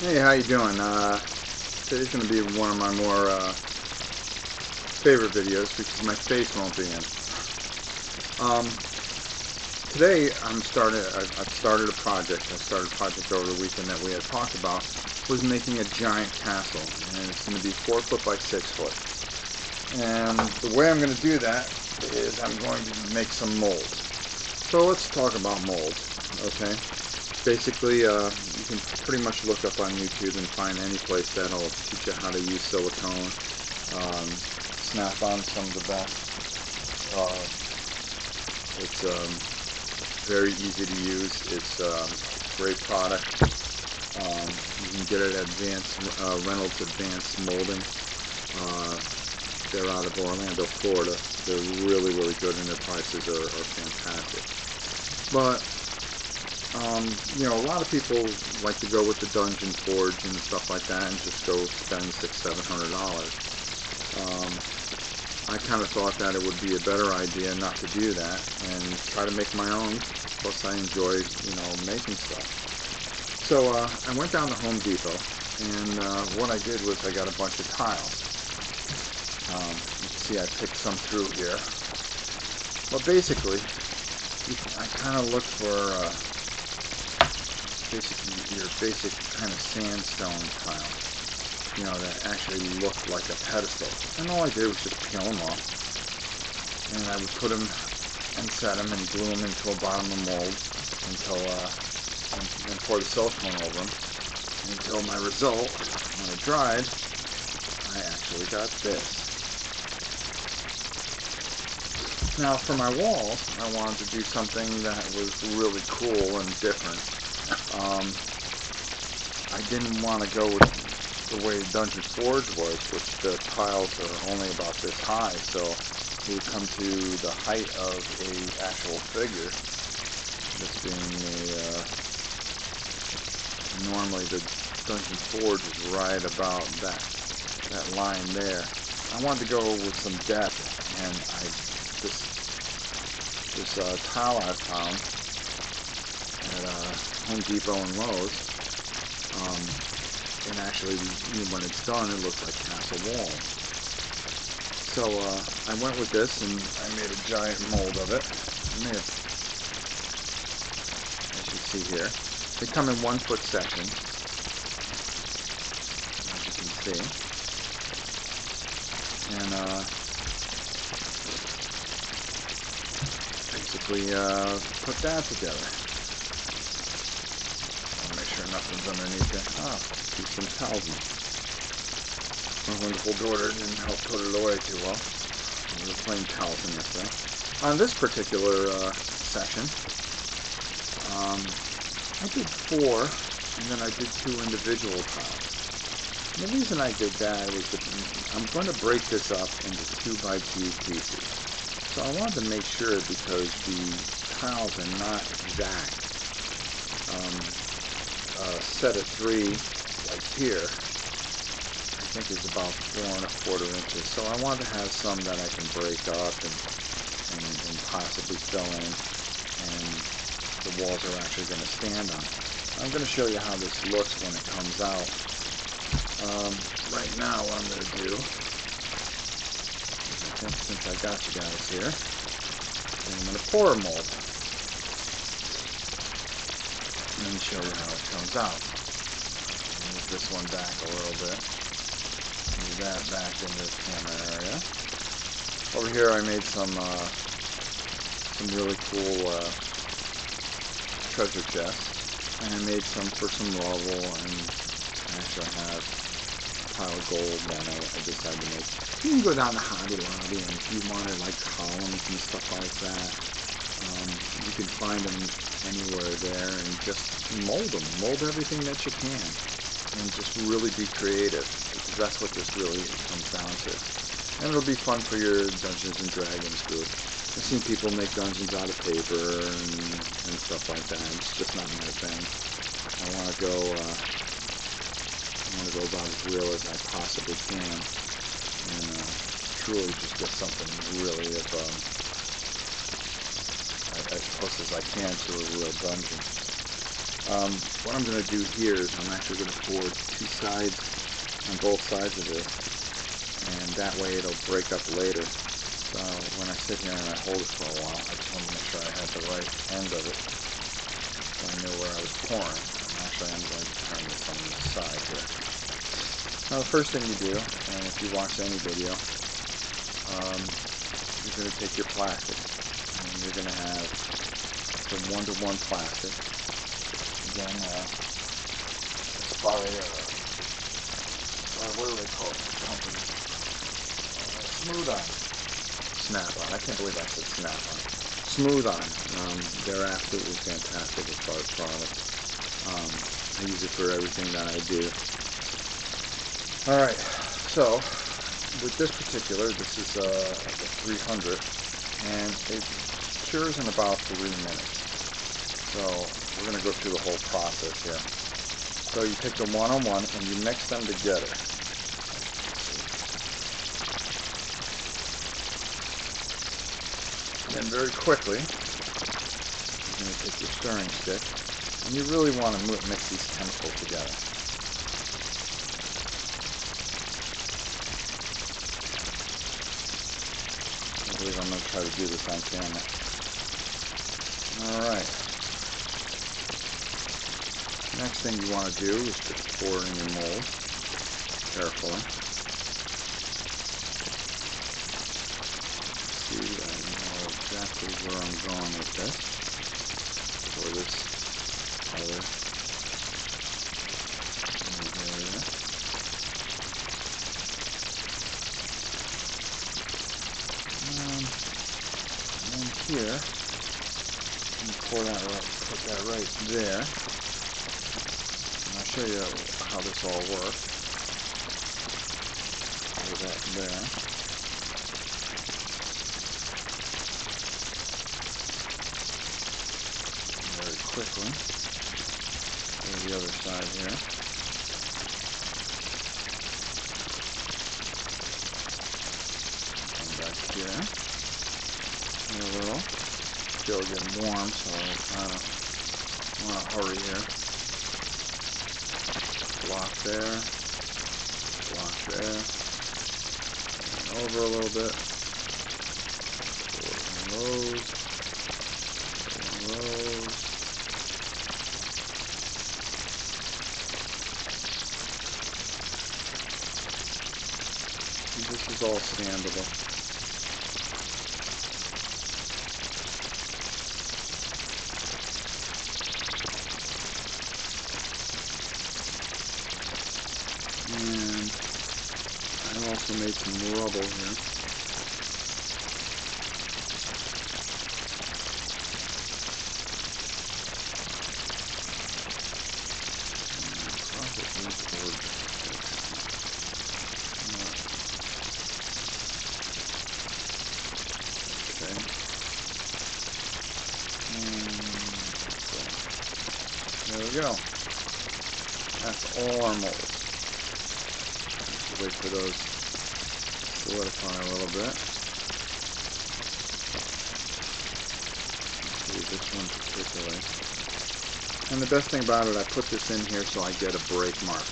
Hey, how you doing? Today's going to be one of my more favorite videos because my face won't be in. Um, Today I've started a project. I started a project over the weekend that we had talked about. Was making a giant castle, and it's going to be 4 foot by 6 foot. And the way I'm going to do that is I'm going to make some molds. So let's talk about molds, okay? Basically, you can pretty much look up on YouTube and find any place that'll teach you how to use silicone. Snap-on, some of the best. It's very easy to use. It's a great product. You can get it at Reynolds Advanced Molding. They're out of Orlando, Florida. They're really, really good, and their prices are fantastic. But a lot of people like to go with the Dungeon Forge and stuff like that and just go spend $600-700. I kind of thought that it would be a better idea not to do that and try to make my own. Plus, I enjoy, making stuff. So I went down to Home Depot, and what I did was I got a bunch of tiles. You can see I picked some through here. But basically, I kind of looked for basically your basic kind of sandstone tile, that actually looked like a pedestal. And all I did was just peel them off, and I would put them and set them and glue them into a bottom of mold until and pour the silicone over them until my result, when it dried, I actually got this. Now for my walls, I wanted to do something that was really cool and different. I didn't want to go with the way Dungeon Forge was, which the tiles are only about this high, so it would come to the height of a actual figure. This being normally the Dungeon Forge is right about that line there. I wanted to go with some depth, and this tile I found at Home Depot and Lowe's, and actually when it's done it looks like castle walls. So I went with this and I made a giant mold of it. As you see here, they come in 1 foot sections, as you can see, and basically put that together. Make sure nothing's underneath it. Do some towels. My wonderful daughter didn't help put it away too well. There were plain towels in this thing. On this particular section, I did 4, and then I did 2 individual tiles. And the reason I did that was that I'm going to break this up into 2x2 pieces. So I wanted to make sure, because the tiles are not exact. A set of 3, like here, I think is about 4 1/4 inches. So I wanted to have some that I can break up and possibly fill in, and the walls are actually going to stand on. I'm going to show you how this looks when it comes out. Right now what I'm going to do, since I got you guys here, I'm going to pour a mold and then show you how it comes out. Move this one back a little bit. Move that back into the camera area. Over here I made some really cool treasure chests, and I made some for some rubble, and I actually have a pile of gold that I decided to make. You can go down to Hobby Lobby, and if you wanted like columns and stuff like that, you can find them anywhere there, and just mold them. Mold everything that you can, and just really be creative, because that's what this really comes down to. And it'll be fun for your Dungeons and Dragons group. I've seen people make dungeons out of paper and stuff like that. It's just not my thing. I want to go about as real as I possibly can, and truly just get something really as close as I can to a real dungeon. What I'm going to do here is I'm actually going to forge two sides on both sides of this, and that way it'll break up later. So when I sit here and I hold it for a while, I just want to make sure I had the right end of it, so I knew where I was pouring. And actually, I'm going to turn this on the side here. Now the first thing you do, and if you watch any video, you're going to take your plastic, and you're going to have the 1-to-1 plastic. Again, it's by, what do they call it? Company. Smooth On. Snap-on. I can't believe I said Snap-on. Smooth On. They're absolutely fantastic as far as product. I use it for everything that I do. Alright, so with this particular, this is the 300, and it cures in about 3 minutes. So we're going to go through the whole process here. So you take the 1-on-1 and you mix them together. Then very quickly, you're going to take your stirring stick, and you really want to mix these chemicals together. I believe I'm going to try to do this on camera. Alright. Next thing you want to do is just pour in your mold carefully. See, I know exactly where I'm going with this. For this other area. And then here, you pour that right, put that right there. I'll show you how this all works. Put that there. Very quickly. Go to the other side here. Come back here. A little. Still getting warm, so I want to hurry here. Block there, and over a little bit, those. And this is all sandable. And I also made some rubble here. Okay. There we go. That's all our molds. Wait for those to solidify a little bit. See this one particularly. And the best thing about it, I put this in here so I get a break mark.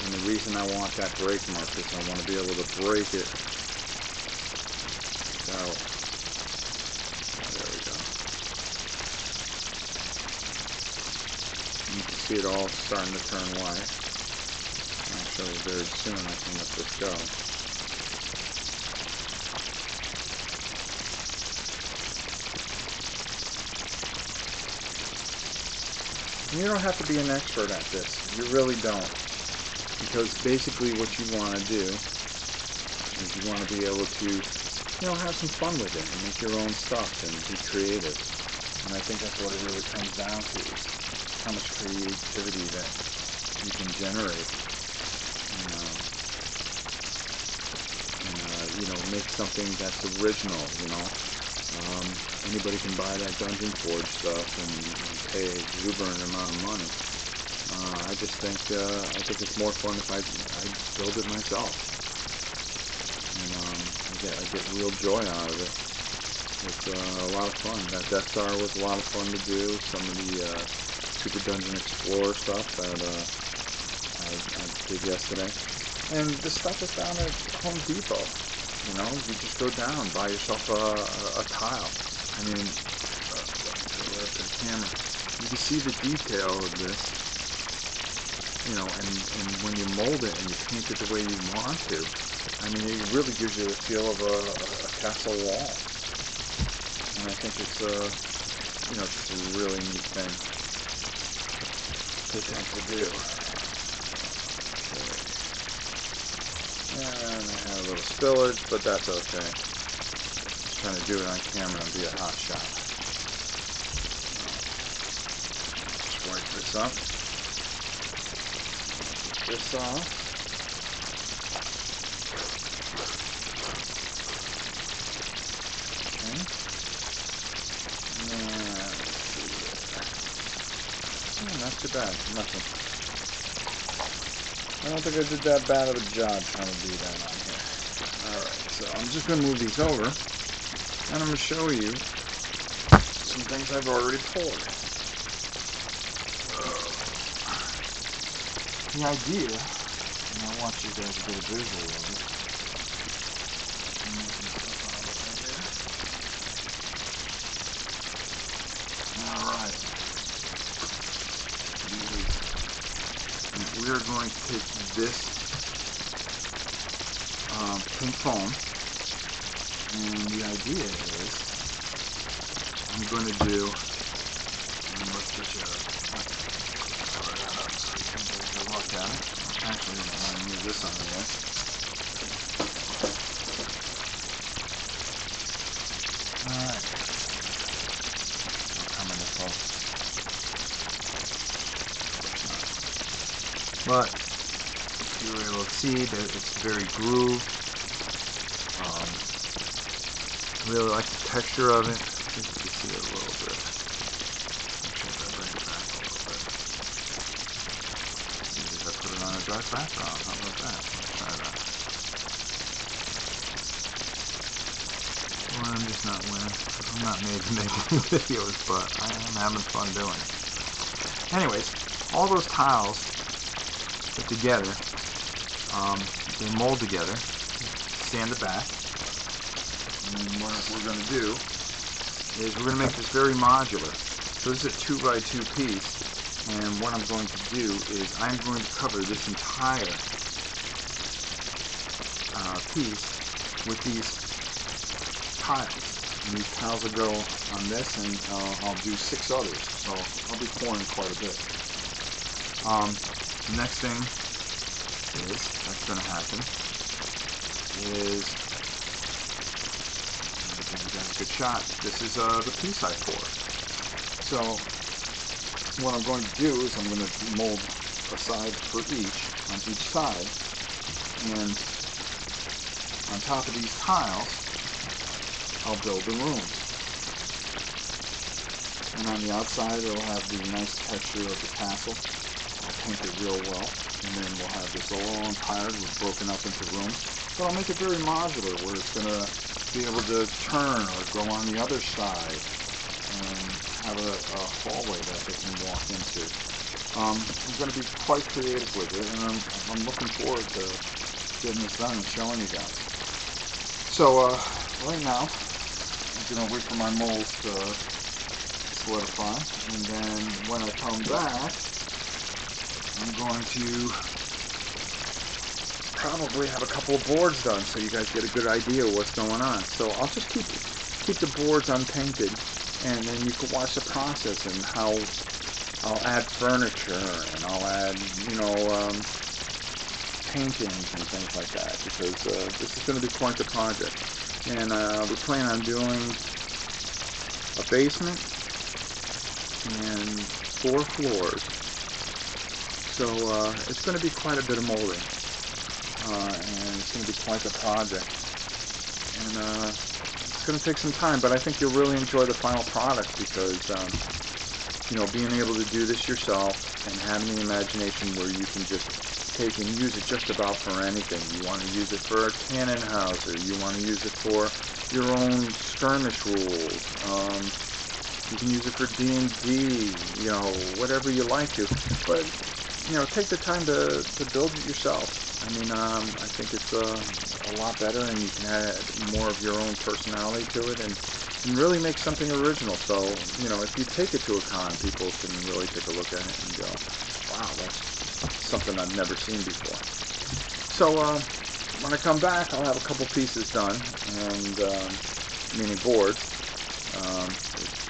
And the reason I want that break mark is I want to be able to break it. So, there we go. You can see it all starting to turn white. I'll show you very soon. I can let this go. You don't have to be an expert at this. You really don't. Because basically what you want to do is you want to be able to, have some fun with it and make your own stuff and be creative. And I think that's what it really comes down to, is how much creativity that you can generate. Make something that's original, Anybody can buy that Dungeon Forge stuff and pay an exuberant amount of money. I just think it's more fun if I build it myself. I get real joy out of it. It's a lot of fun. That Death Star was a lot of fun to do. Some of the Super Dungeon Explorer stuff that I did yesterday. And this stuff is down at Home Depot. You know, you just go down, buy yourself a tile. I mean, right to the camera. You can see the detail of this. You know, and when you mold it and you paint it the way you want to, I mean, it really gives you the feel of a castle wall. And I think it's you know, just a really neat thing to attempt to do. And I had a little spillage, but that's okay. Just trying to do it on camera and be a hot shot. Just wipe this up. Wipe this off. Okay. Not too bad. Nothing. I don't think I did that bad of a job trying to do that on here. Alright, so I'm just going to move these over, and I'm going to show you some things I've already poured. The idea, and I want you guys to get a visual of it. Alright. We are going to take this pink foam, and the idea is I'm going to do, and let's just cover that up so you can take a look at it. Actually, I'm going to move this on the edge. Alright, I'll come into focus. But you were able to see that it's very grooved. Really like the texture of it. I think you can see it a little bit. Actually, if I bring it back a little bit. Maybe if I put it on a dark background. How about that? Let's try that. Well, I'm just not winning. I'm not made to make any videos, but I am having fun doing it. Anyways, all those tiles put together, they mold together, sand the back, and what we're going to do is we're going to make this very modular. So this is a 2x2 piece, and what I'm going to do is I'm going to cover this entire piece with these tiles. And these tiles will go on this, and I'll do 6 others, so I'll be pouring quite a bit. The next thing that's going to happen is, give you guys a good shot. This is the piece I poured. So what I'm going to do is I'm going to mold a side for on each side, and on top of these tiles I'll build the rooms. And on the outside it'll have the nice texture of the castle. I'll paint it real well, and then we'll have this all entire broken up into rooms. But I'll make it very modular, where it's going to be able to turn or go on the other side and have a hallway that they can walk into. I'm going to be quite creative with it, and I'm looking forward to getting this done and showing you guys. So right now I'm going to wait for my molds to solidify, and then when I come back I'm going to probably have a couple of boards done so you guys get a good idea of what's going on. So I'll just keep the boards unpainted, and then you can watch the process and how I'll add furniture and I'll add, you know, paintings and things like that, because this is going to be quite the project. And we plan on doing a basement and 4 floors. So it's going to be quite a bit of molding, and it's going to be quite the project. And it's going to take some time, but I think you'll really enjoy the final product, because you know, being able to do this yourself and having the imagination where you can just take and use it just about for anything. You want to use it for a cannon houser, you want to use it for your own skirmish rules, You can use it for D&D, you know, whatever you like to. But, you know, take the time to build it yourself. I mean, I think it's a lot better, and you can add more of your own personality to it, and really make something original. So, you know, if you take it to a con, people can really take a look at it and go, wow, that's something I've never seen before. So, when I come back, I'll have a couple pieces done, and meaning boards. It'll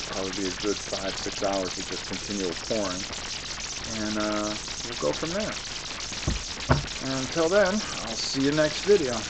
probably be a good 5-6 hours of just continual pouring, and we'll go from there. And until then, I'll see you next video.